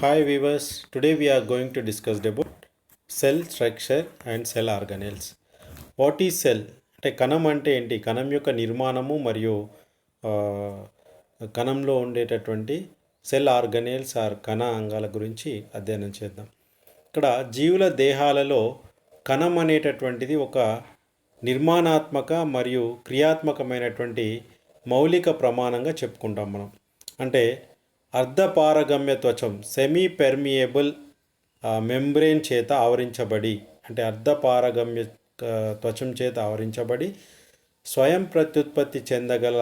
Hi viewers, today we are going to discuss about cell structure and cell organelles. What is cell? అంటే కణం అంటే ఏంటి? కణం యొక్క నిర్మాణము మరియు ఆ, కణంలో ఉండేటటువంటి సెల్ ఆర్గనేల్స్ ఆర్ కణ అంగాల గురించి అధ్యయనం చేద్దాం. ఇక్కడ జీవుల దేహాలలో కణం అనేటటువంటిది ఒక నిర్మాణాత్మక మరియు క్రియాత్మకమైనటువంటి మౌలిక ప్రమాణంగా చెప్పుకుంటాం మనం. అంటే అర్ధపారగమ్య త్వచం సెమీ పెర్మియబుల్ మెంబ్రేన్ చేత ఆవరించబడి, అంటే అర్ధపారగమ్య త్వచం చేత ఆవరించబడి స్వయం ప్రత్యుత్పత్తి చెందగల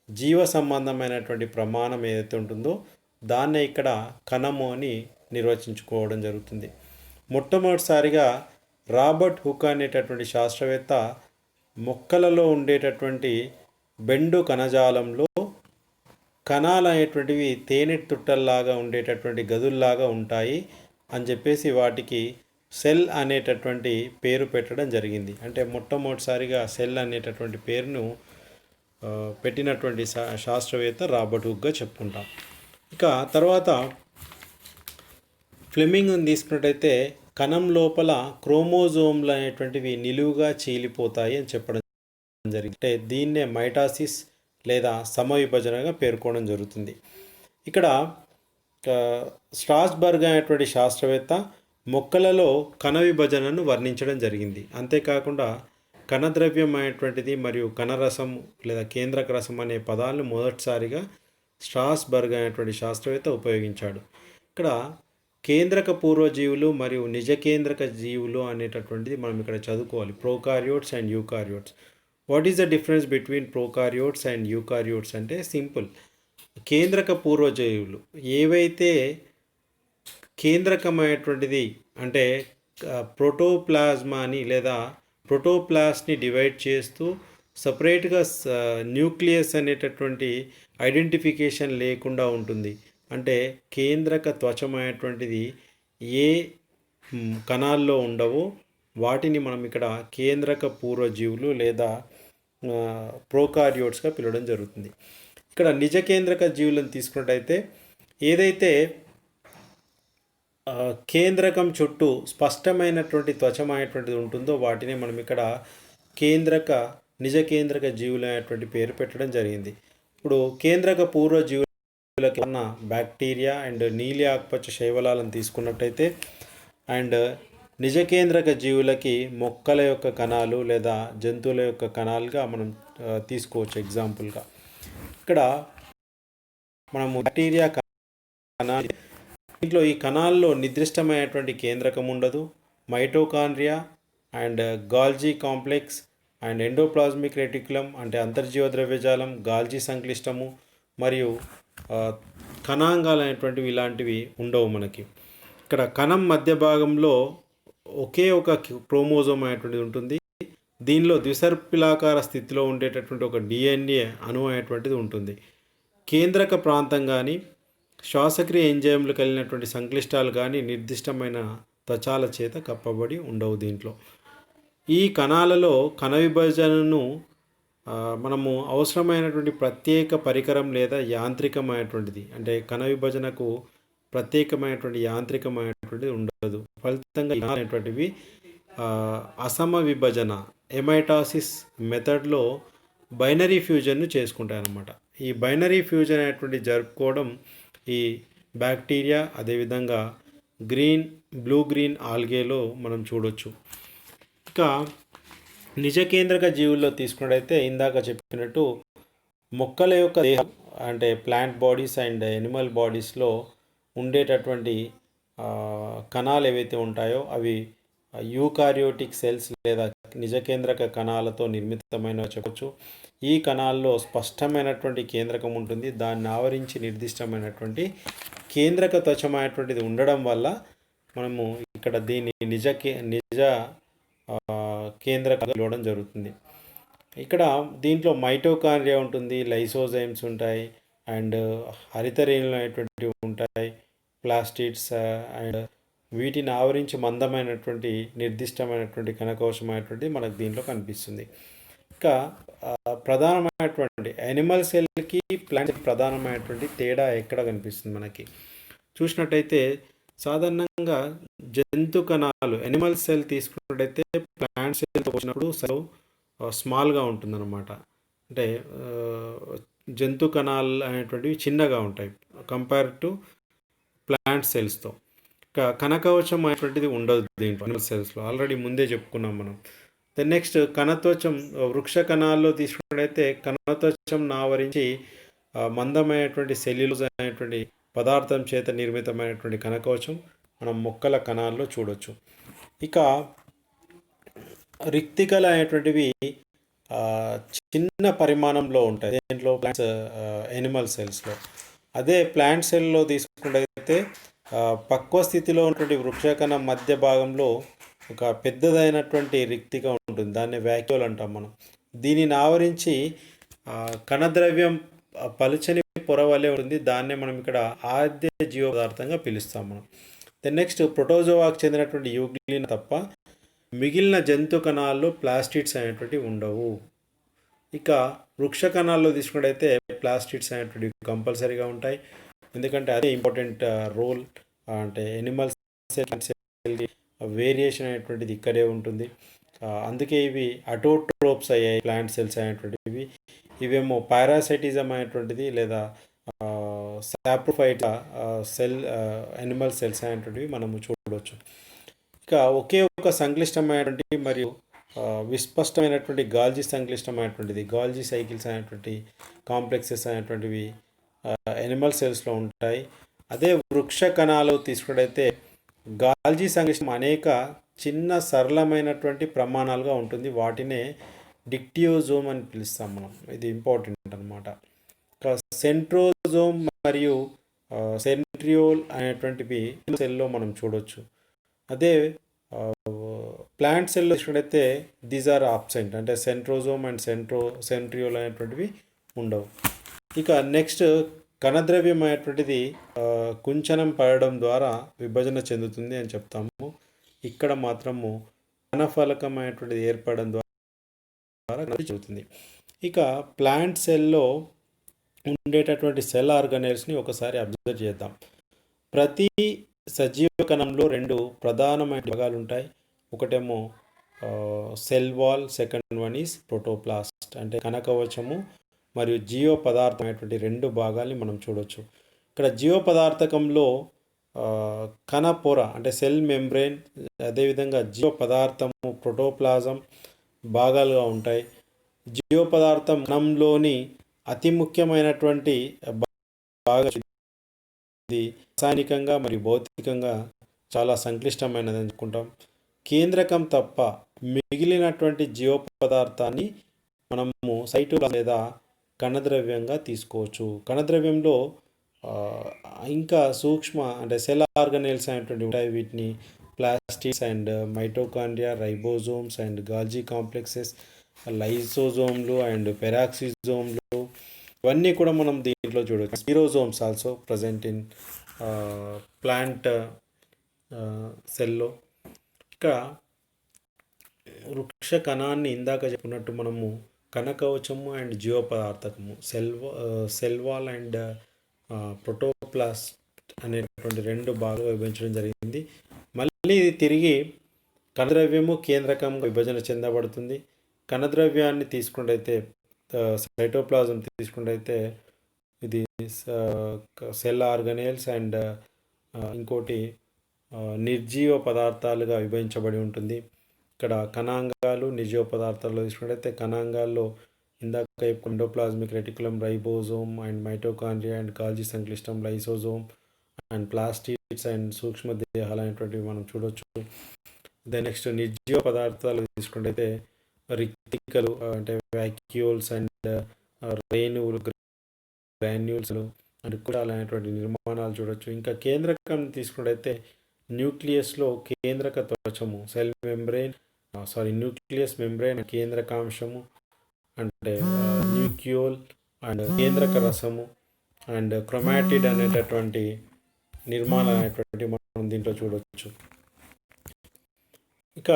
జీవ సంబంధమైనటువంటి ప్రమాణం ఏదైతే ఉంటుందో దాన్నే ఇక్కడ కణము అని నిర్వచించుకోవడం జరుగుతుంది. మొట్టమొదటిసారిగా రాబర్ట్ హుక్ అనేటటువంటి శాస్త్రవేత్త మొక్కలలో ఉండేటటువంటి బెండు కణజాలంలో కణాలు అనేటువంటివి తేనె తుట్టల్లాగా ఉండేటటువంటి గదుల్లాగా ఉంటాయి అని చెప్పేసి వాటికి సెల్ అనేటటువంటి పేరు పెట్టడం జరిగింది. అంటే మొట్టమొదటిసారిగా సెల్ అనేటటువంటి పేరును పెట్టినటువంటి శాస్త్రవేత్త రాబర్ట్ హుక్గా చెప్పుకుంటాం. ఇక తర్వాత ఫ్లెమింగ్ని తీసుకున్నట్టయితే కణం లోపల క్రోమోజోమ్లు అనేటువంటివి నిలువుగా చీలిపోతాయి అని చెప్పడం జరిగింది. అంటే దీన్నే మైటాసిస్ లేదా సమవిభజనగా పేర్కొనడం జరుగుతుంది. ఇక్కడ స్ట్రాస్బర్గ్ అనేటువంటి శాస్త్రవేత్త మొక్కలలో కణ విభజనను వర్ణించడం జరిగింది. అంతేకాకుండా కణద్రవ్యం అనేటువంటిది మరియు కణరసం లేదా కేంద్రక రసం అనే పదాలను మొదటిసారిగా స్ట్రాస్బర్గ్ అనేటువంటి శాస్త్రవేత్త ఉపయోగించాడు. ఇక్కడ కేంద్రక పూర్వజీవులు మరియు నిజ కేంద్రక జీవులు అనేటటువంటిది మనం ఇక్కడ చదువుకోవాలి. Prokaryotes and eukaryotes. What is the difference between prokaryotes and eukaryotes అంటే సింపుల్. కేంద్రక పూర్వజీవులు ఏవైతే కేంద్రకమైనటువంటిది అంటే ప్రోటోప్లాజ్మాని లేదా ప్రోటోప్లాస్ట్ని డివైడ్ చేస్తూ సపరేట్గా న్యూక్లియస్ అనేటటువంటి ఐడెంటిఫికేషన్ లేకుండా ఉంటుంది. అంటే కేంద్రక త్వచమైనటువంటిది ఏ కణాల్లో ఉండవో వాటిని మనం ఇక్కడ కేంద్రక పూర్వజీవులు లేదా ప్రోకారియోట్స్గా పిలవడం జరుగుతుంది. ఇక్కడ నిజ కేంద్రక జీవులను తీసుకున్నట్టయితే ఏదైతే కేంద్రకం చుట్టూ స్పష్టమైనటువంటి త్వచమైనటువంటిది ఉంటుందో వాటిని మనం ఇక్కడ నిజ కేంద్రక జీవులు అనేటువంటి పేరు పెట్టడం జరిగింది. ఇప్పుడు కేంద్రక పూర్వజీవులకి ఉన్న బ్యాక్టీరియా అండ్ నీలి ఆకుపచ్చ శైవలాలను తీసుకున్నట్టయితే అండ్ నిజ కేంద్రక జీవులకి మొక్కల యొక్క కణాలు లేదా జంతువుల యొక్క కణాలుగా మనం తీసుకోవచ్చు ఎగ్జాంపుల్గా. ఇక్కడ మనము బ్యాక్టీరియా కణాలు, దీంట్లో ఈ కణాల్లో నిర్దిష్టమైనటువంటి కేంద్రకం ఉండదు. Mitochondria and Golgi complex and endoplasmic reticulum అంటే అంతర్జీవ ద్రవ్యజాలం, గాల్జీ సంక్లిష్టము మరియు కణాంగాలు అనేటువంటివి ఇలాంటివి ఉండవు మనకి. ఇక్కడ కణం మధ్య భాగంలో ఒకే ఒక క్రోమోజోమ్ అనేటువంటిది ఉంటుంది. దీనిలో ద్విసర్పిలాకార స్థితిలో ఉండేటటువంటి ఒక డిఎన్ఏ అణువు అనేటువంటిది ఉంటుంది. కేంద్రక ప్రాంతం కానీ శ్వాసక్రియ ఎంజైమ్లు కలిగినటువంటి సంక్లిష్టాలు కానీ నిర్దిష్టమైన త్వచాల చేత కప్పబడి ఉండవు. దీంట్లో ఈ కణాలలో కణ విభజనను మనము అవసరమైనటువంటి ప్రత్యేక పరికరం లేదా యాంత్రికమైనటువంటిది, అంటే కణ విభజనకు ప్రత్యేకమైనటువంటి యాంత్రికమైనటువంటిది ఉండదు. ఫలితంగా అనేటువంటివి అసమ విభజన ఎమైటాసిస్ మెథడ్లో బైనరీ ఫ్యూజన్ను చేసుకుంటాయి అన్నమాట. ఈ బైనరీ ఫ్యూజన్ అనేటువంటి జరుపుకోవడం ఈ బ్యాక్టీరియా అదేవిధంగా బ్లూ గ్రీన్ ఆల్గేలో మనం చూడొచ్చు. ఇక నిజ కేంద్రక జీవుల్లో తీసుకున్నట్టయితే ఇందాక చెప్పినట్టు మొక్కల యొక్క దేహం అంటే ప్లాంట్ బాడీస్ అండ్ ఎనిమల్ బాడీస్లో ఉండేటటువంటి కణాలు ఏవైతే ఉంటాయో అవి యూకారియోటిక్ సెల్స్ లేదా నిజ కేంద్రక కణాలతో నిర్మితమైన చెప్పవచ్చు. ఈ కణాల్లో స్పష్టమైనటువంటి కేంద్రకం ఉంటుంది. దాన్ని ఆవరించి నిర్దిష్టమైనటువంటి కేంద్రక త్వచమైనటువంటిది ఉండడం వల్ల మనము ఇక్కడ దీన్ని నిజ కేంద్రక ఇవ్వడం జరుగుతుంది. ఇక్కడ దీంట్లో మైటోకాండ్రియా ఉంటుంది, లైసోజైమ్స్ ఉంటాయి అండ్ హరితరేణులు అనేటువంటివి ఉంటాయి, ప్లాస్టిడ్స్ అండ్ వీటిని ఆవరించి మందమైనటువంటి నిర్దిష్టమైనటువంటి కణకోశమైనటువంటి మనకు దీంట్లో కనిపిస్తుంది. ఇంకా ప్రధానమైనటువంటి యానిమల్ సెల్కి ప్లాంట్ ప్రధానమైనటువంటి తేడా ఎక్కడ కనిపిస్తుంది మనకి చూసినట్టయితే సాధారణంగా జంతు కణాలు ఎనిమల్ సెల్ తీసుకున్నట్టయితే ప్లాంట్ సెల్తో వచ్చినప్పుడు సెల్ స్మాల్గా ఉంటుందన్నమాట. అంటే జంతు కణాలు అనేటువంటివి చిన్నగా ఉంటాయి కంపేర్ టు ప్లాంట్ సెల్స్తో. కణకవచం అనేటువంటిది ఉండదు దీంట్లో ఎనిమల్ సెల్స్లో, ఆల్రెడీ ముందే చెప్పుకున్నాం మనం. దెన్ నెక్స్ట్ కణత్వచం, వృక్ష కణాల్లో తీసుకున్నట్టయితే కణత్వచం ఆవరించి మందమైనటువంటి సెల్యులోజ్ అనేటువంటి పదార్థం చేత నిర్మితమైనటువంటి కణకవచం మనం మొక్కల కణాల్లో చూడొచ్చు. ఇక రిక్తికలు అనేటువంటివి చిన్న పరిమాణంలో ఉంటాయి దేంట్లో, ప్లాంట్స్ ఎనిమల్ సెల్స్లో. అదే ప్లాంట్ సెల్లో తీసుకున్నట్టయితే పక్వ స్థితిలో ఉన్నటువంటి వృక్షకణం మధ్య భాగంలో ఒక పెద్దదైనటువంటి రిక్తిక ఉంటుంది, దాన్ని వ్యాక్యూల్ అంటాం మనం. దీనిని ఆవరించి కణద్రవ్యం పలుచని పొర వలె ఉంటుంది, దాన్నే మనం ఇక్కడ ఆద్య జీవ పదార్థంగా పిలుస్తాం మనం. దెన్ నెక్స్ట్ ప్రోటోజోవాకు చెందినటువంటి యూగ్లిన్ తప్ప మిగిలిన జంతు కణాల్లో ప్లాస్టిడ్స్ అనేటువంటివి ఉండవు. ఇక వృక్ష కణాల్లో తీసుకున్నట్టయితే ప్లాస్టిడ్స్ అనేటువంటివి కంపల్సరీగా ఉంటాయి, ఎందుకంటే అదే ఇంపార్టెంట్ రోల్. అంటే ఎనిమల్ సెల్ వేరియేషన్ అనేటువంటిది ఇక్కడే ఉంటుంది. అందుకే ఇవి అటోట్రోప్స్ అయ్యాయి ప్లాంట్ సెల్స్ అనేటువంటివి. ఇవేమో పారాసైటిజం అనేటువంటిది లేదా సాప్రోఫైట్ సెల్ ఎనిమల్ సెల్స్ అనేటువంటివి మనము చూడవచ్చు. ఇక ఒకే ఒక సంక్లిష్టమైనటువంటి మరియు విస్పష్టమైనటువంటి గాల్జీ సంక్లిష్టమైనటువంటిది గాల్జీ సైకిల్స్ అనేటువంటి కాంప్లెక్సెస్ అనేటువంటివి ఎనిమల్ సెల్స్లో ఉంటాయి. అదే వృక్ష కణాలు తీసుకున్నట్టయితే గాల్జీ సంక్లిష్టం అనేక చిన్న సరళమైనటువంటి ప్రమాణాలుగా ఉంటుంది, వాటినే డిక్టియోజోమ్ అని పిలుస్తాం మనం. ఇది ఇంపార్టెంట్ అనమాట. సెంట్రోజోమ్ మరియు సెంట్రియోల్ అనేటువంటివి సెల్లో మనం చూడవచ్చు. అదే ప్లాంట్ సెల్లో చూసినట్టయితే దీస్ ఆర్ ఆబ్సెంట్, అంటే సెంట్రోజోమ్ అండ్ సెంట్రియోల్ అనేటువంటివి ఉండవు. ఇక నెక్స్ట్ కణద్రవ్యం అనేటువంటిది కుంచనం పడడం ద్వారా విభజన చెందుతుంది అని చెప్తాము. ఇక్కడ మాత్రము కణఫలకం అనేటువంటిది ఏర్పడడం ద్వారా జరుగుతుంది. ఇక ప్లాంట్ సెల్లో ఉండేటటువంటి సెల్ ఆర్గనెల్స్ని ఒకసారి అబ్జర్వ్ చేద్దాం. ప్రతి సజీవ కణంలో రెండు ప్రధానమైన భాగాలు ఉంటాయి. ఒకటేమో cell wall, second one is protoplast, అంటే కణకవచము మరియు జీవ పదార్థం అనేటువంటి రెండు భాగాల్ని మనం చూడవచ్చు. ఇక్కడ జీవ పదార్థకంలో కణ పొర అంటే సెల్ మెంబ్రెయిన్, అదేవిధంగా జీవ పదార్థము ప్రోటోప్లాజం భాగాలుగా ఉంటాయి. జీవ పదార్థం కణంలోని అతి ముఖ్యమైనటువంటి భాగం, ఇది రసాయనికంగా మరియు భౌతికంగా చాలా సంక్లిష్టమైనది అనుకుంటాం. కేంద్రకం తప్ప మిగిలినటువంటి జీవ పదార్థాన్ని మనము సైటోప్లాజం లేదా కణద్రవ్యంగా తీసుకోవచ్చు. కణద్రవ్యంలో ఇంకా సూక్ష్మ అంటే సెల్ ఆర్గనెల్స్ అనేటువంటి ఉంటాయి. వీటిని plastids and mitochondria, ribosomes and Golgi complexes, లైసోజోమ్లు అండ్ పెరాక్సిజోమ్లు, ఇవన్నీ కూడా మనం దీంట్లో చూడవచ్చు. Spherosomes also present in plant సెల్లో. ఇక వృక్ష కణాన్ని ఇందాక చెప్పుకున్నట్టు మనము కణకవచము అండ్ జీవ పదార్థకము, సెల్ వాల్ అండ్ ప్రోటోప్లాస్ట్ అనేటువంటి రెండు భాగాలుగా విభజించడం జరిగింది. మళ్ళీ ఇది తిరిగి కణద్రవ్యము కేంద్రకంగా విభజన చెందబడుతుంది. కణద్రవ్యాన్ని తీసుకున్నట్టయితే సైటోప్లాజం తీసుకున్నట్టయితే ఇది సెల్ ఆర్గనెల్స్ అండ్ ఇంకోటి నిర్జీవ పదార్థాలుగా విభజించబడి ఉంటుంది. ఇక్కడ కణాంగాలు నిర్జీవ పదార్థాల్లో తీసుకున్నట్టయితే కణాంగాల్లో ఇందాక endoplasmic reticulum, ribosome and mitochondria and Golgi సంక్లిష్టం, లైసోజోమ్ అండ్ ప్లాస్టిడ్స్ అండ్ సూక్ష్మ దేహాలు అనేటువంటివి మనం చూడవచ్చు. దెన్ నెక్స్ట్ నిర్జీవ పదార్థాలు తీసుకున్నట్టయితే రిక్తికలు అంటే వ్యాక్యూల్స్ అండ్ రేణువులు, గ్రాన్యూల్స్ అండ్ కుటాలు అనేటువంటి నిర్మాణాలు చూడవచ్చు. ఇంకా కేంద్రకం తీసుకున్నట్టయితే న్యూక్లియస్లో కేంద్రక త్వచము, సెల్ మెంబ్రెయిన్ న్యూక్లియస్ మెంబ్రెయిన్, కేంద్రకాంశము అంటే న్యూక్లియోల్ అండ్ కేంద్రక రసము అండ్ క్రోమాటిడ్ అనేటటువంటి నిర్మాణం అనేటువంటి మనం దీంట్లో చూడవచ్చు. ఇక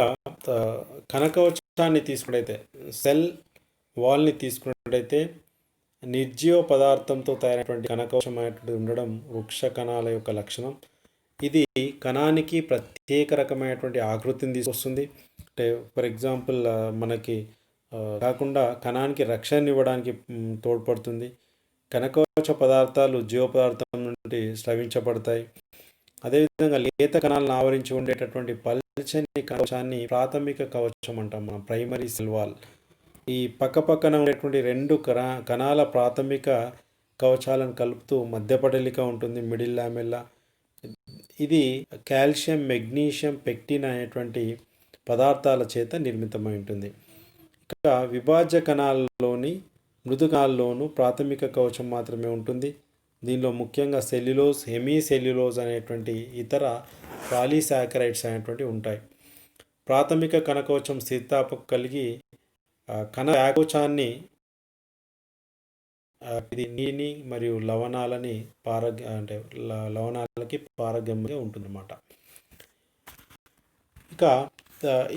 కణకవచాన్ని తీసుకున్నట్టయితే సెల్ వాల్ని తీసుకున్నట్టయితే నిర్జీవ పదార్థంతో తయారైనటువంటి కణకోశం అనేటువంటిది ఉండడం వృక్ష కణాల యొక్క లక్షణం. ఇది కణానికి ప్రత్యేక రకమైనటువంటి ఆకృతిని తీసుకొస్తుంది. అంటే ఫర్ ఎగ్జాంపుల్ మనకి కాకుండా కణానికి రక్షణ ఇవ్వడానికి తోడ్పడుతుంది. కణకోశ పదార్థాలు జీవ పదార్థం నుండి స్రవించబడతాయి. అదేవిధంగా లేత కణాలను ఆవరించి ఉండేటటువంటి పల్చని కవచాన్ని ప్రాథమిక కవచం అంటాం మనం, ప్రైమరీ సెల్ వాల్. ఈ పక్కపక్కన ఉండేటువంటి రెండు కణాల ప్రాథమిక కవచాలను కలుపుతూ మధ్యపటలిక ఉంటుంది, మిడిల్ లామెల్లా. ఇది కాల్షియం, మెగ్నీషియం, పెక్టిన్ అనేటువంటి పదార్థాల చేత నిర్మితమై ఉంటుంది. ఇక విభాజ్య కణాల్లోని మృదు కణాల్లోనూ ప్రాథమిక కవచం మాత్రమే ఉంటుంది. దీనిలో ముఖ్యంగా సెల్యులోజ్, హెమీ సెల్యులోజ్ అనేటువంటి ఇతర పాలీసాకరైడ్స్ అనేటువంటి ఉంటాయి. ప్రాథమిక కణకవచం స్థితిస్థాపక కలిగి కణ వ్యాకోచాన్ని ఇది నీటిని మరియు లవణాలని లవణాలకి పారగమ్యంగా ఉంటుందన్నమాట. ఇక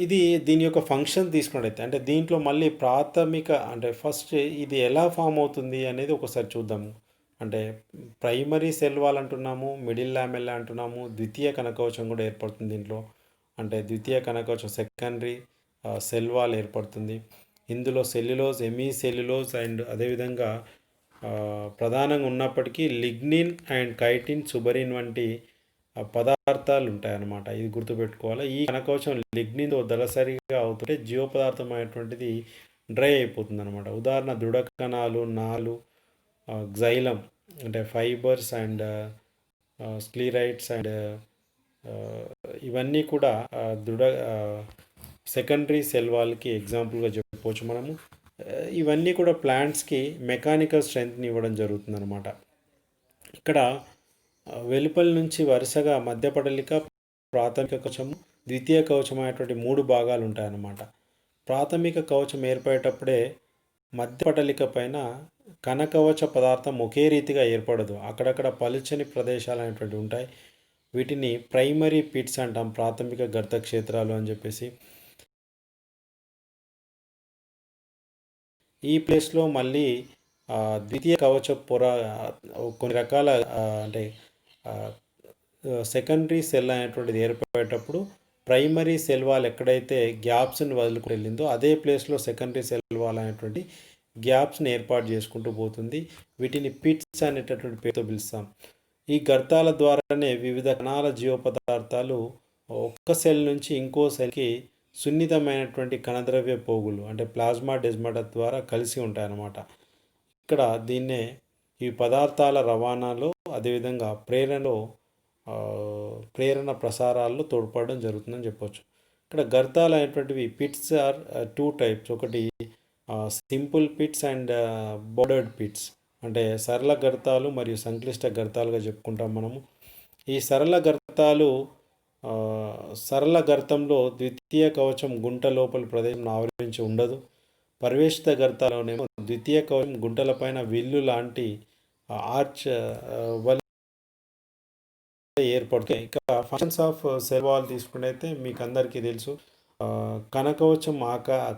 ఇది దీని యొక్క ఫంక్షన్ తీసుకున్నట్టయితే, అంటే దీంట్లో మళ్ళీ ప్రాథమిక అంటే ఫస్ట్ ఇది ఎలా ఫామ్ అవుతుంది అనేది ఒకసారి చూద్దాము. అంటే ప్రైమరీ సెల్ వాల్ అంటున్నాము, మిడిల్ లామెల్లా అంటున్నాము, ద్వితీయ కణకవచం కూడా ఏర్పడుతుంది దీంట్లో. అంటే ద్వితీయ కణకవచం సెకండరీ సెల్ వాల్ ఏర్పడుతుంది. ఇందులో సెల్యులోజ్, హెమీ సెల్యులోజ్ అండ్ అదేవిధంగా ప్రధానంగా ఉన్నప్పటికీ లిగ్నిన్ అండ్ కైటిన్, సుబరిన్ వంటి పదార్థాలు ఉంటాయన్నమాట. ఇది గుర్తుపెట్టుకోవాలి. ఈ కణకవచం లిగ్నిన్తో దళసరిగా అవుతుంటే జీవ పదార్థం అనేటువంటిది డ్రై అయిపోతుంది అనమాట. ఉదాహరణ దృఢ కణాలు, నాలు, గ్జైలం అంటే ఫైబర్స్ అండ్ స్క్లీరైడ్స్ అండ్ ఇవన్నీ కూడా దృఢ సెకండరీ సెల్ వాల్కి ఎగ్జాంపుల్గా చెప్పవచ్చు మనము. ఇవన్నీ కూడా ప్లాంట్స్కి మెకానికల్ స్ట్రెంగ్త్ని ఇవ్వడం జరుగుతుంది అనమాట. ఇక్కడ వెలుపల నుంచి వరుసగా మధ్యపటలిక, ప్రాథమిక కవచం, ద్వితీయ కవచం అనేటువంటి 3 భాగాలు ఉంటాయన్నమాట. ప్రాథమిక కవచం ఏర్పడేటప్పుడే మధ్యపటలిక పైన కణకవచ పదార్థం ఒకే రీతిగా ఏర్పడదు. అక్కడక్కడ పలుచని ప్రదేశాలు అనేటువంటి ఉంటాయి. వీటిని ప్రైమరీ పిట్స్ అంటాం, ప్రాథమిక గర్త క్షేత్రాలు అని చెప్పేసి. ఈ ప్లేస్లో మళ్ళీ ద్వితీయ కవచ పొర కొన్ని రకాల అంటే సెకండరీ సెల్ అనేటువంటిది ఏర్పడేటప్పుడు ప్రైమరీ సెల్ వాల్ ఎక్కడైతే గ్యాప్స్ని వదులుకు వెళ్ళిందో అదే ప్లేస్లో సెకండరీ సెల్ వాల్ అనేటువంటి గ్యాప్స్ని ఏర్పాటు చేసుకుంటూ పోతుంది. వీటిని పిట్స్ అనేటటువంటి పేరుతో పిలుస్తాం. ఈ గర్తాల ద్వారానే వివిధ కణాల జీవ పదార్థాలు ఒక్క సెల్ నుంచి ఇంకో సెల్కి సున్నితమైనటువంటి కణద్రవ్య పోగులు అంటే ప్లాస్మా డెస్మాటా ద్వారా కలిసి ఉంటాయన్నమాట. ఇక్కడ దీన్నే ఈ పదార్థాల రవాణాలో అదేవిధంగా ప్రేరణ ప్రసారాల్లో తోడ్పడడం జరుగుతుందని చెప్పవచ్చు. ఇక్కడ గర్తాలు అనేటువంటివి పిట్స్ ఆర్ 2 టైప్స్. ఒకటి simple pits and bordered pits అంటే సరళ గర్తాలు మరియు సంక్లిష్ట గర్తాలుగా చెప్పుకుంటాం మనము. ఈ సరళ గర్తంలో ద్వితీయ కవచం గుంట లోపలి ప్రదేశం ఆవరించి ఉండదు. పరివేషిత గర్తాలోనేమో ద్వితీయ కవచం గుంటలపైన విల్లు లాంటి ఆర్చ్ ఏర్పడుతుంది. ఇక ఫంక్షన్స్ ఆఫ్ సెల్ వాల్ తీసుకున్నైతే మీకు అందరికీ తెలుసు. కణకవచం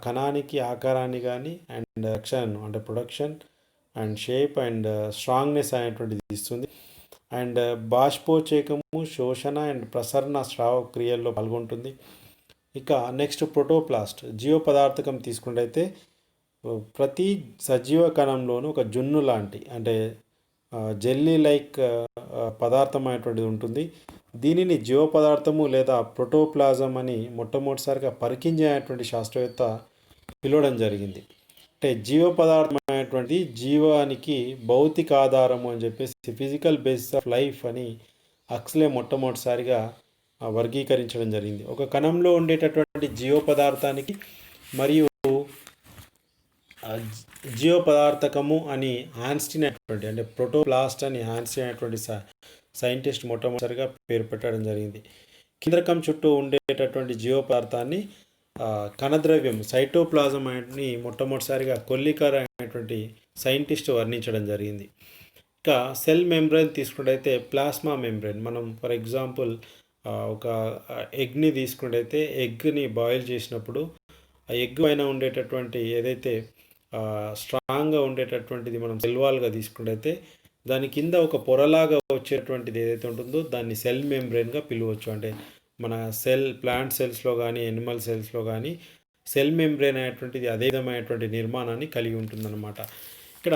కణానికి ఆకారాన్ని కానీ అండ్ రక్షణ అంటే production and shape and strongness అనేటువంటిది ఇస్తుంది. అండ్ బాష్పోచేకము, శోషణ అండ్ ప్రసరణ స్రావ క్రియల్లో పాల్గొంటుంది. ఇక నెక్స్ట్ ప్రోటోప్లాస్ట్ జీవ పదార్థకం తీసుకున్నట్టయితే ప్రతి సజీవ కణంలోనూ ఒక జున్ను లాంటి అంటే జెల్లీ లైక్ పదార్థం అనేటువంటిది ఉంటుంది. దీనిని జీవ పదార్థము లేదా ప్రోటోప్లాజం అని మొట్టమొదటిసారిగా పరికించేటువంటి శాస్త్రవేత్త పిలవడం జరిగింది. అంటే జీవ పదార్థం అనేటువంటిది జీవానికి భౌతిక ఆధారము అని చెప్పేసి ఫిజికల్ బేసిస్ ఆఫ్ లైఫ్ అని హక్స్లే మొట్టమొదటిసారిగా వర్గీకరించడం జరిగింది. ఒక కణంలో ఉండేటటువంటి జీవ పదార్థానికి మరియు జీవ పదార్థకము అని హాన్స్టీన్ అనేటువంటి అంటే ప్రోటోప్లాస్ట్ అని హాన్స్టీన్ అనేటువంటి సైంటిస్ట్ మొట్టమొదటిసారిగా పేరు పెట్టడం జరిగింది. కేంద్రకం చుట్టూ ఉండేటటువంటి జీవ పదార్థాన్ని కణద్రవ్యం సైటోప్లాజం అని మొట్టమొదటిసారిగా కొల్లికర్ అనేటువంటి సైంటిస్ట్ వర్ణించడం జరిగింది. ఇక సెల్ మెంబ్రెయిన్ తీసుకున్నట్టయితే ప్లాస్మా మెంబ్రెయిన్. మనం ఫర్ ఎగ్జాంపుల్ ఒక ఎగ్ని తీసుకున్నట్టయితే ఎగ్ని బాయిల్ చేసినప్పుడు ఆ ఎగ్ పైన ఉండేటటువంటి ఏదైతే స్ట్రాంగ్గా ఉండేటటువంటిది మనం సెల్ వాల్గా తీసుకున్నట్టయితే దాని కింద ఒక పొరలాగా వచ్చేటువంటిది ఏదైతే ఉంటుందో దాన్ని సెల్ మెంబ్రెయిన్గా పిలవచ్చు. అంటే మన ప్లాంట్ సెల్స్లో కానీ ఎనిమల్ సెల్స్లో కానీ సెల్ మెంబ్రెయిన్ అనేటువంటిది అదే విధమైనటువంటి నిర్మాణాన్ని కలిగి ఉంటుందన్నమాట. ఇక్కడ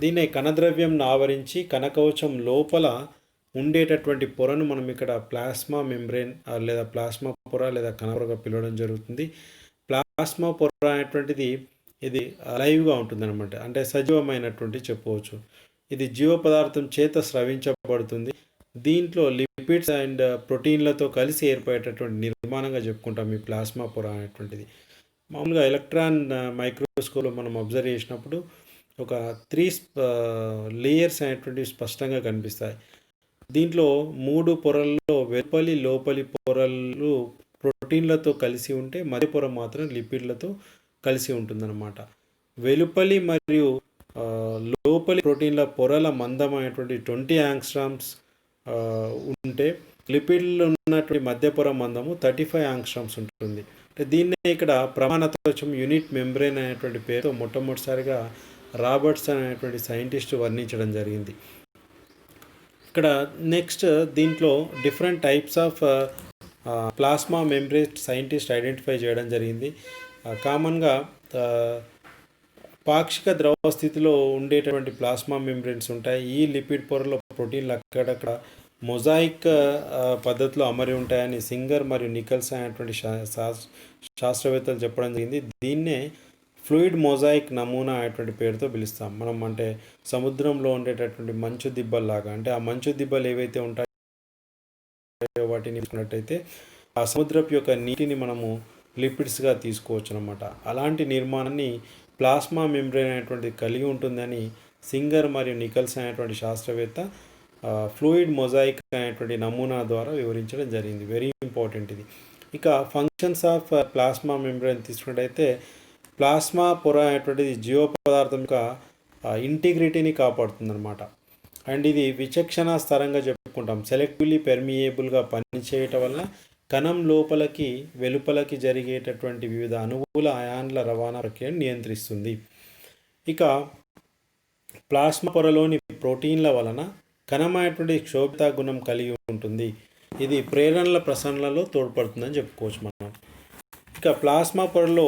దీన్నే కణద్రవ్యం ఆవరించి కణకవచం లోపల ఉండేటటువంటి పొరను మనం ఇక్కడ ప్లాస్మా మెంబ్రెయిన్ లేదా ప్లాస్మా పొర లేదా కణపొరగా పిలవడం జరుగుతుంది. ప్లాస్మా పొర అనేటువంటిది ఇది లైవ్గా ఉంటుందన్నమాట. అంటే సజీవమైనటువంటి చెప్పవచ్చు. ఇది జీవ పదార్థం చేత స్రవించబడుతుంది. దీంట్లో లిపిడ్స్ అండ్ ప్రోటీన్లతో కలిసి ఏర్పడేటటువంటి నిర్మాణంగా చెప్పుకుంటాం ఈ ప్లాస్మా పొర అనేటువంటిది. మామూలుగా ఎలక్ట్రాన్ మైక్రోస్కోప్లో మనం అబ్జర్వ్ చేసినప్పుడు ఒక 3 లేయర్స్ అనేటువంటివి స్పష్టంగా కనిపిస్తాయి. దీంట్లో 3 పొరల్లో లోపలి పొరలు ప్రోటీన్లతో కలిసి ఉంటే మధ్య పొర మాత్రం లిపిడ్లతో కలిసి ఉంటుందన్నమాట. వెలుపలి మరియు లోపలి ప్రోటీన్ల పొరల మందమైనటువంటి 20 యాంగ్స్ట్రామ్స్ ఉంటే లిపిడ్లు ఉన్నటువంటి మధ్య పొర మందము 35 యాంగ్స్ట్రామ్స్ ఉంటుంది. అంటే దీన్నే ఇక్కడ ప్రమాణ త్వచం యూనిట్ మెంబ్రెయిన్ అనేటువంటి పేరుతో మొట్టమొదటిసారిగా రాబర్ట్సన్ అనేటువంటి సైంటిస్ట్ వర్ణించడం జరిగింది. ఇక్కడ నెక్స్ట్ దీంట్లో different types of plasma membrane scientist identify చేయడం జరిగింది. కామన్గా పాక్షిక ద్రవ స్థితిలో ఉండేటటువంటి ప్లాస్మా మెంబ్రెయిన్స్ ఉంటాయి. ఈ లిపిడ్ పొరలో ప్రోటీన్లు అక్కడక్కడ మొజాయిక్ పద్ధతిలో అమరి ఉంటాయని సింగర్ మరియు నికల్స్ అనేటువంటి శాస్త్రవేత్తలు చెప్పడం జరిగింది. దీన్నే ఫ్లూయిడ్ మొజాయిక్ నమూనా అనేటువంటి పేరుతో పిలుస్తాం మనం. అంటే సముద్రంలో ఉండేటటువంటి మంచు దిబ్బల్లాగా, అంటే ఆ మంచు దిబ్బలు ఏవైతే ఉంటాయో వాటిని తీసుకున్నట్టయితే ఆ సముద్రపు యొక్క నీటిని మనము లిపిడ్స్గా తీసుకోవచ్చు అనమాట. అలాంటి నిర్మాణాన్ని ప్లాస్మా మెంబ్రెయిన్ అనేటువంటిది కలిగి ఉంటుందని సింగర్ మరియు నికల్స్ అనేటువంటి శాస్త్రవేత్త ఫ్లూయిడ్ మొజాయిక్ అనేటువంటి నమూనా ద్వారా వివరించడం జరిగింది. వెరీ ఇంపార్టెంట్ ఇది. ఇక ఫంక్షన్స్ ఆఫ్ ప్లాస్మా మెంబ్రెయిన్ తీసుకున్నట్టయితే ప్లాస్మా పొర అనేటువంటిది జీవ పదార్థం యొక్క ఇంటిగ్రిటీని కాపాడుతుందన్నమాట. అండ్ ఇది విచక్షణ స్థరంగా చెప్పుకుంటాం. సెలెక్టివ్లీ పెర్మియేబుల్గా పనిచేయటం వల్ల కణం లోపలికి వెలుపలకి జరిగేటటువంటి వివిధ అనుకూల అయాన్ల రవాణా ప్రక్రియను నియంత్రిస్తుంది. ఇక ప్లాస్మా పొరలోని ప్రోటీన్ల వలన కణమైనటువంటి క్షోభిత గుణం కలిగి ఉంటుంది. ఇది ప్రేరణల ప్రసరణలో తోడ్పడుతుందని చెప్పుకోవచ్చు మనం. ఇక ప్లాస్మా పొరలో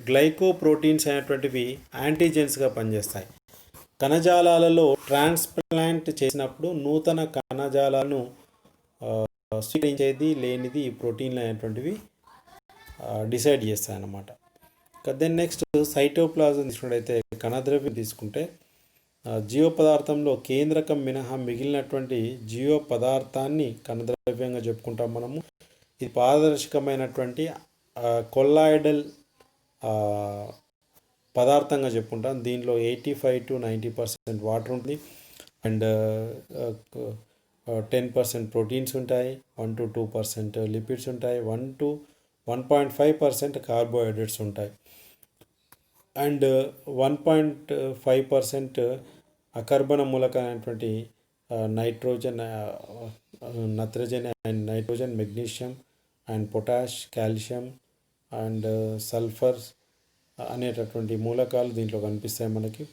గ్లైకోప్రోటీన్స్ అనేటువంటివి యాంటీజెన్స్గా పనిచేస్తాయి. కణజాలాలలో ట్రాన్స్ప్లాంట్ చేసినప్పుడు నూతన కణజాలాలను స్వీకరించేది లేనిది ఈ ప్రోటీన్లు అనేటువంటివి డిసైడ్ చేస్తాయి అన్నమాట. దెన్ నెక్స్ట్ సైటోప్లాజం తీసుకున్నట్టయితే కణద్రవ్యం తీసుకుంటే జీవ పదార్థంలో కేంద్రకం మినహా మిగిలినటువంటి జీవ పదార్థాన్ని కణద్రవ్యంగా చెప్పుకుంటాం మనము. ఇది పారదర్శకమైనటువంటి కొల్లాయిడల్ పదార్థంగా చెప్పుకుంటాం. దీనిలో 85 to 90% వాటర్ ఉంటుంది అండ్ 10% ప్రోటీన్స్ ఉంటాయి, 1 to 2% లిపిడ్స్ ఉంటాయి, 1 to 1.5% కార్బోహైడ్రేట్స్ ఉంటాయి అండ్ 1.5% అకర్బన మూలకమైనటువంటి nitrogen, nitrogen, magnesium and potash, calcium and sulphur అనేటటువంటి మూలకాలు దీంట్లో కనిపిస్తాయి మనకి.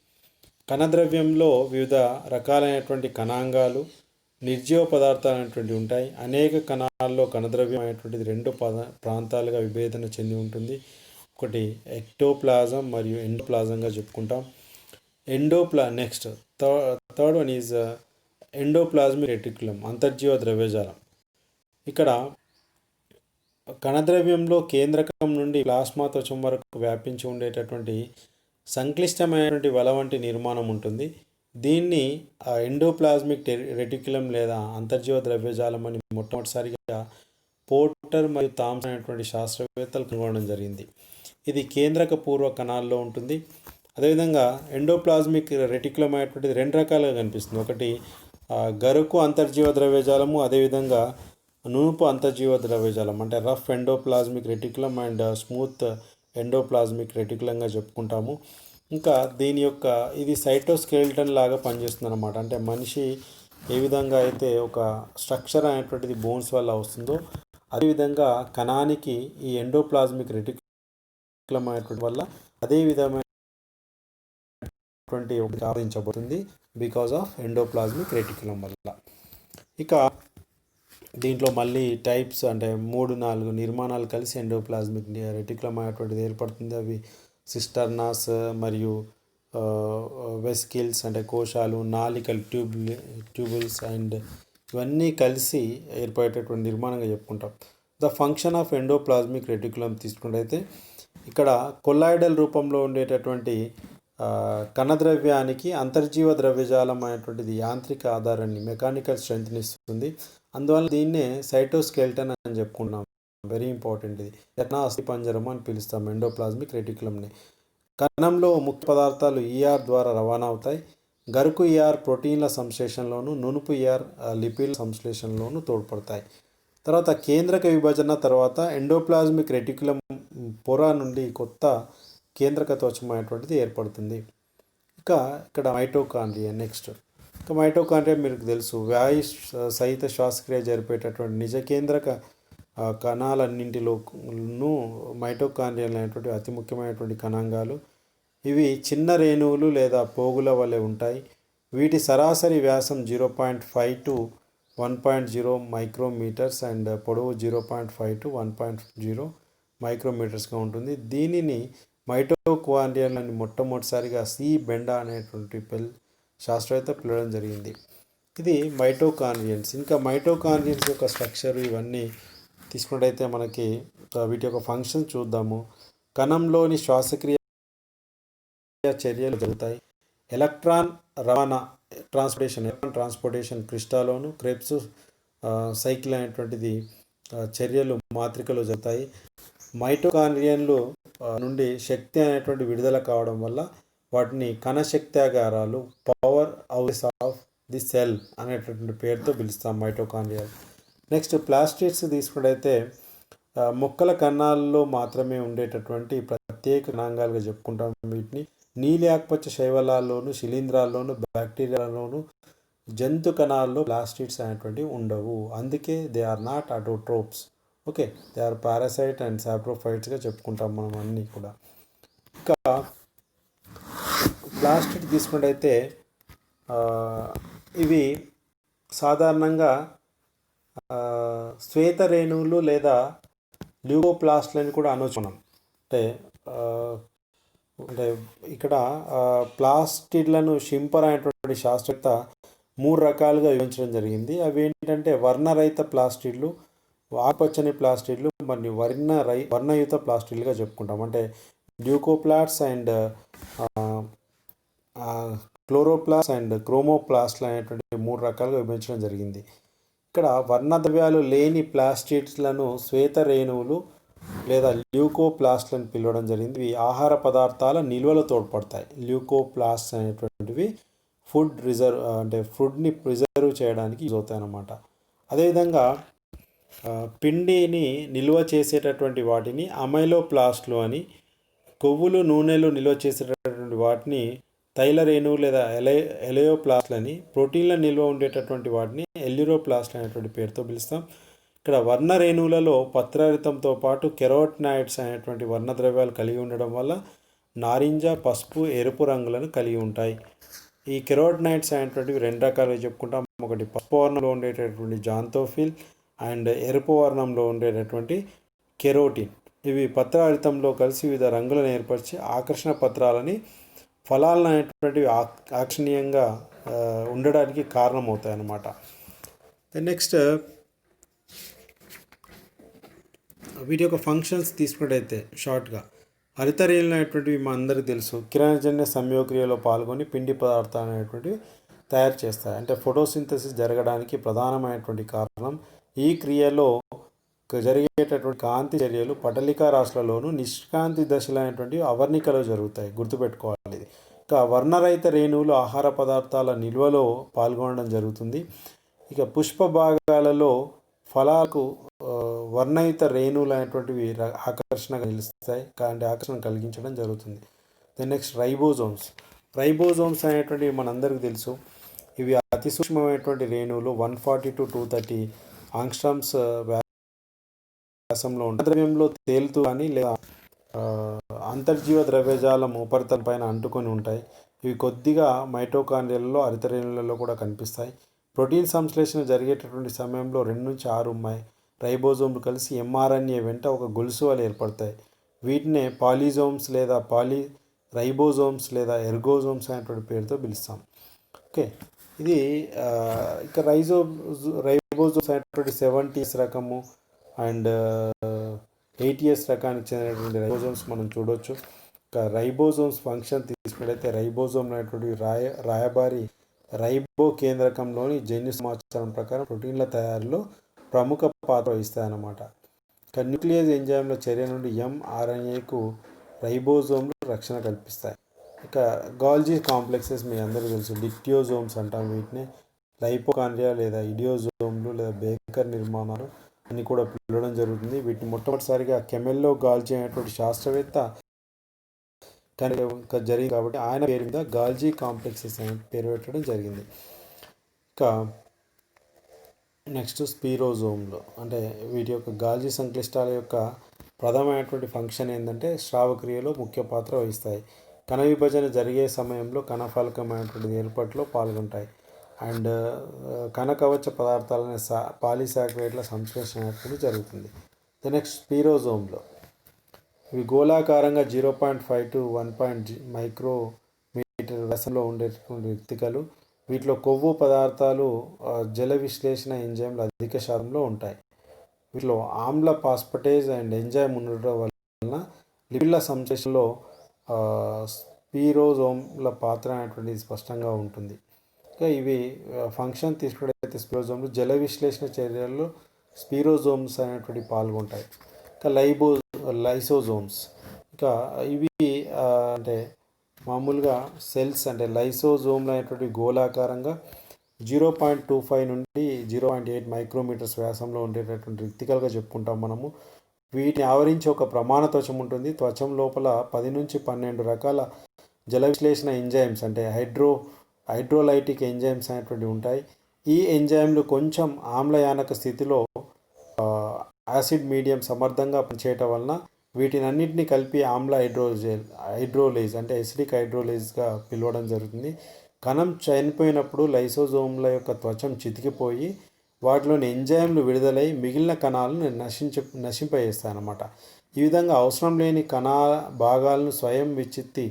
కణద్రవ్యంలో వివిధ రకాలైనటువంటి కణాంగాలు, నిర్జీవ పదార్థాలు అనేటువంటివి ఉంటాయి. అనేక కణాల్లో కణద్రవ్యం అనేటువంటిది 2 ప్రాంతాలుగా విభేదన చెంది ఉంటుంది. ఒకటి ఎక్టోప్లాజం మరియు ఎండోప్లాజంగా చెప్పుకుంటాం. Next third one is endoplasmic reticulum, అంతర్జీవ ద్రవ్యజాలం. ఇక్కడ కణద్రవ్యంలో కేంద్రకం నుండి ప్లాస్మా త్వచం వరకు వ్యాపించి ఉండేటటువంటి సంక్లిష్టమైనటువంటి వల వంటి నిర్మాణం ఉంటుంది. దీన్ని ఎండోప్లాజ్మిక్ రెటిక్యులం లేదా అంతర్జీవ ద్రవ్యజాలం అని మొట్టమొదటిసారిగా పోర్టర్ మరియు థామ్సన్ అనేటువంటి శాస్త్రవేత్తలు కనుగొనడం జరిగింది. ఇది కేంద్రక పూర్వ కణాల్లో ఉంటుంది. అదేవిధంగా ఎండోప్లాజ్మిక్ రెటిక్యులం అనేటువంటిది 2 రకాలుగా కనిపిస్తుంది. ఒకటి గరుకు అంతర్జీవ ద్రవ్యజాలము, అదేవిధంగా నునుపు అంతర్జీవ ద్రవ్యజాలం, అంటే రఫ్ ఎండోప్లాజ్మిక్ రెటిక్యులం అండ్ స్మూత్ ఎండోప్లాజ్మిక్ రెటిక్యులంగా చెప్పుకుంటాము. ఇంకా దీని యొక్క ఇది సైటోస్కెలిటన్ లాగా పనిచేస్తుంది అన్నమాట. అంటే మనిషి ఏ విధంగా అయితే ఒక స్ట్రక్చర్ అనేటువంటిది బోన్స్ వల్ల వస్తుందో అదేవిధంగా కణానికి ఈ ఎండోప్లాజ్మిక్ రెటిక్యులం అనేటువంటి వల్ల అదే విధమైన అనేటువంటి ఒకటి సాధించబోతుంది బికాజ్ ఆఫ్ ఎండోప్లాజ్మిక్ రెటిక్యులం వల్ల. ఇక దీంట్లో మళ్ళీ టైప్స్ అంటే 3-4 నిర్మాణాలు కలిసి ఎండోప్లాజ్మిక్ రెటిక్యులం అనేటువంటిది ఏర్పడుతుంది. అవి సిస్టర్నాస్ మరియు వెస్కిల్స్ అంటే కోశాలు, నాలికల్ ట్యూబుల్స్ అండ్ ఇవన్నీ కలిసి ఏర్పడేటటువంటి నిర్మాణంగా చెప్పుకుంటాం. ద ఫంక్షన్ ఆఫ్ ఎండోప్లాజ్మిక్ రెటిక్యులం తీసుకున్నట్టయితే ఇక్కడ కొల్లాయిడల్ రూపంలో ఉండేటటువంటి కణద్రవ్యానికి అంతర్జీవ ద్రవ్యజాలం అనేటువంటిది యాంత్రిక ఆధారాన్ని మెకానికల్ స్ట్రెంగ్త్ని ఇస్తుంది. అందువల్ల దీన్నే సైటోస్కెల్టన్ అని చెప్పుకున్నాం. Very important. ఇది అస్థిపంజరం అని పిలుస్తాం ఎండోప్లాజ్మిక్ రెటిక్యులంని. కణంలో ముఖ్య పదార్థాలు ఈఆర్ ద్వారా రవాణా అవుతాయి. గరుకు ఈఆర్ ప్రోటీన్ల సంశ్లేషణలోను, నునుపు ఈఆర్ లిపిడ్ల సంశ్లేషణలోను తోడ్పడతాయి. తర్వాత కేంద్రక విభజన తర్వాత ఎండోప్లాజ్మిక్ రెటిక్యులం పొర నుండి కొత్త కేంద్రక త్వచం అనేటువంటిది ఏర్పడుతుంది. ఇక్కడ మైటోకాండ్రియా నెక్స్ట్. మైటోకాండ్రియా మీకు తెలుసు, వాయు సహిత శ్వాసక్రియ జరిపేటటువంటి నిజ కేంద్రక కణాలన్నింటిలోనూ మైటోకాండ్రియాలు అనేటువంటి అతి ముఖ్యమైనటువంటి కణాంగాలు. ఇవి చిన్న రేణువులు లేదా పోగుల వలె ఉంటాయి. వీటి సరాసరి వ్యాసం 0.5 to 1.0 మైక్రోమీటర్స్ అండ్ పొడవు 0.5 to 1.0 మైక్రోమీటర్స్గా ఉంటుంది. దీనిని మైటోకాండ్రియాలని మొట్టమొదటిసారిగా సి బెండా అనేటువంటి శాస్త్రవేత్త పిలవడం జరిగింది. ఇది మైటోకాండ్రియన్స్. ఇంకా మైటోకాండ్రియన్స్ యొక్క స్ట్రక్చర్ ఇవన్నీ తీసుకున్నట్టయితే మనకి వీటి యొక్క ఫంక్షన్ చూద్దాము. కణంలోని శ్వాసక్రియ చర్యలు జరుగుతాయి. ఎలక్ట్రాన్ రవాణా ట్రాన్స్పోర్టేషన్ క్రిస్టాలోను, క్రెబ్స్ సైకిల్ అనేటువంటిది చర్యలు మాత్రికలో జరుగుతాయి. మైటోకాండ్రియన్లు నుండి శక్తి అనేటువంటి విడుదల కావడం వల్ల వాటిని కణశక్త్యాగారాలు, power house of the cell అనేటటువంటి పేరుతో పిలుస్తాం మైటోకాండ్రియా. నెక్స్ట్ ప్లాస్టిడ్స్ తీసుకున్నట్టయితే మొక్కల కణాల్లో మాత్రమే ఉండేటటువంటి ప్రత్యేక కణాంగాలుగా చెప్పుకుంటాం. వీటిని నీలి ఆకుపచ్చ శైవలాల్లోను, శిలీంధ్రాల్లోను, బ్యాక్టీరియాలోను, జంతు కణాల్లో ప్లాస్టిడ్స్ అనేటువంటివి ఉండవు. అందుకే they are not autotrophs. Okay, they are parasite and సాప్రోఫైట్స్గా చెప్పుకుంటాం మనం అన్నీ కూడా. ఇంకా ప్లాస్టిడ్ తీసుకున్నట్టయితే ఇవి సాధారణంగా శ్వేత రేణువులు లేదా ల్యూకోప్లాస్ట్లని కూడా అనొచ్చు మనం. అంటే ఇక్కడ ప్లాస్టిడ్లను షింపర్ అనేటువంటి శాస్త్రవేత్త 3 రకాలుగా విభజించడం జరిగింది. అవి ఏంటంటే వర్ణరహిత ప్లాస్టిడ్లు, ఆకుపచ్చని ప్లాస్టిడ్లు మరియు వర్ణయుత ప్లాస్టిడ్లుగా చెప్పుకుంటాం. అంటే ల్యూకోప్లాస్ట్ అండ్ క్లోరోప్లాస్ట్ అండ్ క్రోమోప్లాస్ట్లు అనేటువంటి 3 రకాలుగా విభజించడం జరిగింది. ఇక్కడ వర్ణద్రవ్యాలు లేని ప్లాస్టిడ్లను శ్వేత రేణువులు లేదా ల్యూకోప్లాస్ట్లను పిలవడం జరిగింది. ఇవి ఆహార పదార్థాల నిల్వలో తోడ్పడతాయి. ల్యూకోప్లాస్ట్ అనేటువంటివి ఫుడ్ని ప్రిజర్వ్ చేయడానికి యూజ్ అవుతాయి అన్నమాట. అదేవిధంగా పిండిని నిల్వ చేసేటటువంటి వాటిని అమైలోప్లాస్ట్లు అని, కొవ్వులు నూనెలు నిల్వ చేసేటటువంటి వాటిని తైల రేణువు లేదా ఎలయోప్లాస్ట్లని, ప్రోటీన్ల నిల్వ ఉండేటటువంటి వాటిని ఎల్యూరోప్లాస్ట్ అనేటువంటి పేరుతో పిలుస్తాం. ఇక్కడ వర్ణ రేణువులలో పత్రహరితంతో పాటు కెరోటినాయిడ్స్ అనేటువంటి వర్ణద్రవ్యాలు కలిగి ఉండడం వల్ల నారింజ, పసుపు, ఎరుపు రంగులను కలిగి ఉంటాయి. ఈ కెరోటినాయిడ్స్ అనేటువంటివి 2 రకాలుగా చెప్పుకుంటాం. ఒకటి పసుపు వర్ణంలో ఉండేటటువంటి జాంతోఫిల్ అండ్ ఎరుపు వర్ణంలో ఉండేటటువంటి కెరోటిన్. ఇవి పత్రహరితంలో కలిసి వివిధ రంగులను ఏర్పరిచి ఆకర్షణ పత్రాలని, ఫలాలను అనేటువంటివి ఆకర్షణీయంగా ఉండడానికి కారణమవుతాయి అన్నమాట. నెక్స్ట్ వీటి యొక్క ఫంక్షన్స్ తీసుకున్నట్టయితే షార్ట్గా, హరితరేణులు అనేటువంటివి మా అందరికీ తెలుసు, కిరణజన్య సంయోగక్రియలో పాల్గొని పిండి పదార్థాలు అనేటువంటివి తయారు చేస్తాయి. అంటే ఫోటోసింథసిస్ జరగడానికి ప్రధానమైనటువంటి కారణం. ఈ క్రియలో జరిగేటటువంటి కాంతి చర్యలు పటలికా రాశులలోను, నిష్కాంతి దశలు అనేటువంటివి అవర్ణికలో జరుగుతాయి. గుర్తుపెట్టుకోవాలి. ఇక వర్ణరహిత రేణువులు ఆహార పదార్థాల నిల్వలో పాల్గొనడం జరుగుతుంది. ఇక పుష్ప భాగాలలో ఫలాలకు వర్ణయుత రేణువులు అనేటువంటివి ఆకర్షణగా నిలుస్తాయి, అంటే ఆకర్షణ కలిగించడం జరుగుతుంది. నెక్స్ట్ రైబోజోమ్స్ అనేటువంటివి మనందరికీ తెలుసు. ఇవి అతి సూక్ష్మమైనటువంటి రేణువులు 140 to 230 ఆంగ్స్ట్రామ్స్ వ్యాసంలో ఉంటాయి. ద్రవ్యంలో తేలుతూ కానీ లేదా అంతర్జీవ ద్రవ్యజాలం ఉపరితలం పైన అంటుకొని ఉంటాయి. ఇవి కొద్దిగా మైటోకాండ్రియాలలో అరితరేణులలో కూడా కనిపిస్తాయి. ప్రోటీన్ సంశ్లేషణ జరిగేటటువంటి సమయంలో 2 నుంచి 6 రైబోజోమ్లు కలిసి ఎంఆర్ఎన్ఏ వెంట ఒక గొలుసు వలె ఏర్పడతాయి. వీటినే పాలిజోమ్స్ లేదా రైబోజోమ్స్ లేదా ఎర్గోజోమ్స్ అనేటువంటి పేరుతో పిలుస్తాం. ఓకే, ఇది ఇక రైబోజోమ్స్ అనేటువంటి 70s రకము అండ్ 80s రకానికి చెందినటువంటి రైబోజోమ్స్ మనం చూడవచ్చు. ఇక రైబోజోమ్స్ ఫంక్షన్ తీసుకున్నట్లయితే రైబోజోమ్ అనేటువంటి రాయబారి రైబో కేంద్రకంలోని జన్యు సమాచారం ప్రకారం ప్రోటీన్ల తయారీలో ప్రముఖ పాత్ర వహిస్తాయన్నమాట. ఇక న్యూక్లియస్ ఎంజైమ్ల చర్య నుండి ఎంఆర్ఎన్ఏకు రైబోజోమ్లు రక్షణ కల్పిస్తాయి. ఇక గాల్జీ కాంప్లెక్సెస్ మీ అందరికీ తెలుసు, డిక్టియోజోమ్స్ అంటాం వీటిని. లైపోకాండ్రియా లేదా ఇడియోజోమ్లు లేదా బేకర్ నిర్మాణాలు అని కూడా పిలవడం జరుగుతుంది. వీటిని మొట్టమొదటిసారిగా కెమెల్లో గాల్జీ అనేటువంటి శాస్త్రవేత్త జరిగింది కాబట్టి ఆయన పేరు మీద గాల్జీ కాంప్లెక్సెస్ అనే పేరు పెట్టడం జరిగింది. ఇక నెక్స్ట్ స్పీరోజోమ్లు అంటే వీటి యొక్క గాల్జీ సంక్లిష్టాల యొక్క ప్రధానమైనటువంటి ఫంక్షన్ ఏంటంటే స్రావక్రియలో ముఖ్య పాత్ర వహిస్తాయి. కణ విభజన జరిగే సమయంలో కణఫలకమైనటువంటి ఏర్పాటులో పాల్గొంటాయి. అండ్ కణ కవచ పదార్థాలనే పాలీసాకరైడ్ల సంశ్లేషణ అనేది జరుగుతుంది. నెక్స్ట్ స్పీరోజోమ్లో ఇవి గోళాకారంగా 0.5 to 1 మైక్రోమీటర్ వ్యాసంలో ఉండేటటువంటి రిక్తికలు. వీటిలో కొవ్వు పదార్థాలు జల విశ్లేషణ ఎంజైమ్లు అధిక శాతంలో ఉంటాయి. వీటిలో ఆమ్ల పాస్పటేజ్ అండ్ ఎంజైమ్ ఉండడం వలన లిపిడ్ల సంశ్లేషణలో స్పీరోజోమ్ల పాత్ర అనేటువంటిది స్పష్టంగా ఉంటుంది. ఇంకా ఇవి ఫంక్షన్ తీసుకున్నట్లయితే స్పీరోజోమ్లు జల విశ్లేషణ చర్యల్లో స్పీరోజోమ్స్ అనేటువంటి పాల్గొంటాయి. ఇంకా లైసోజోమ్స్, ఇంకా ఇవి అంటే మామూలుగా సెల్స్ అంటే లైసోజోమ్లు అనేటువంటి గోళాకారంగా 0.25 నుండి 0.8 మైక్రోమీటర్స్ వ్యాసంలో ఉండేటటువంటి రిక్తికలుగా చెప్పుకుంటాం మనము. వీటిని ఆవరించి ఒక ప్రమాణ త్వచం ఉంటుంది. త్వచం లోపల 10 నుంచి 12 రకాల జల విశ్లేషణ ఎంజైమ్స్ అంటే హైడ్రోలైటిక్ ఎంజైమ్స్ అనేటువంటి ఉంటాయి. ఈ ఎంజైమ్లు కొంచెం ఆమ్లయానక స్థితిలో యాసిడ్ మీడియం సమర్థంగా పనిచేయటం వలన వీటినన్నింటినీ కలిపి ఆమ్ల హైడ్రోలేజ్ అంటే ఎసిడిక్ హైడ్రోలేజ్గా పిలవడం జరుగుతుంది. కణం చనిపోయినప్పుడు లైసోజోమ్ల యొక్క త్వచం చితికిపోయి వాటిలోని ఎంజైమ్లు విడుదలై మిగిలిన కణాలను నశింపజేస్తాయి అన్నమాట. ఈ విధంగా అవసరం లేని భాగాలను స్వయం విచ్చిత్తి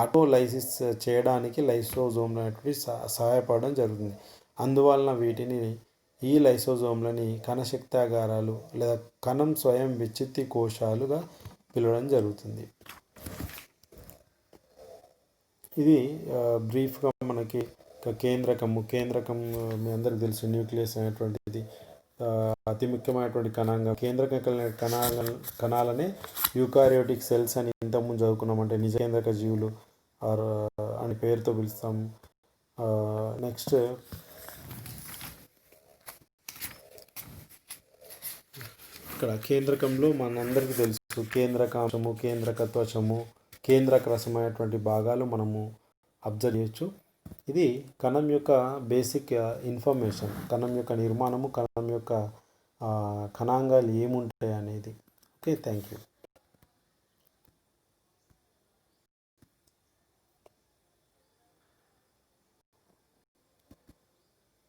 ఆటోలైసిస్ చేయడానికి లైసోజోమ్లు అనేటువంటి సహాయపడడం జరుగుతుంది. అందువలన ఈ లైసోజోమ్లని కణశక్తాగారాలు లేదా కణం స్వయం విచ్చిత్తి కోశాలుగా పిలవడం జరుగుతుంది. ఇది బ్రీఫ్గా మనకి కేంద్రకం మీ అందరికీ తెలుసు, న్యూక్లియస్ అనేటువంటిది అతి ముఖ్యమైనటువంటి కణాంగం. కేంద్రకం కణాలనే యూకారియోటిక్ సెల్స్ అని ఇంతకుముందు చదువుకున్నామంటే నిజ కేంద్రక జీవులు అని పేరుతో పిలుస్తాం. నెక్స్ట్ ఇక్కడ కేంద్రకంలో మనందరికీ తెలుసు కేంద్రకాంశము, కేంద్రకత్వచము, కేంద్రక రసమైనటువంటి భాగాలు మనము అబ్జర్వ్ చేయొచ్చు. ఇది కణం యొక్క బేసిక్ ఇన్ఫర్మేషన్, కణం యొక్క నిర్మాణము, కణం యొక్క కణాంగాలు ఏముంటాయి అనేది. Okay, thank you.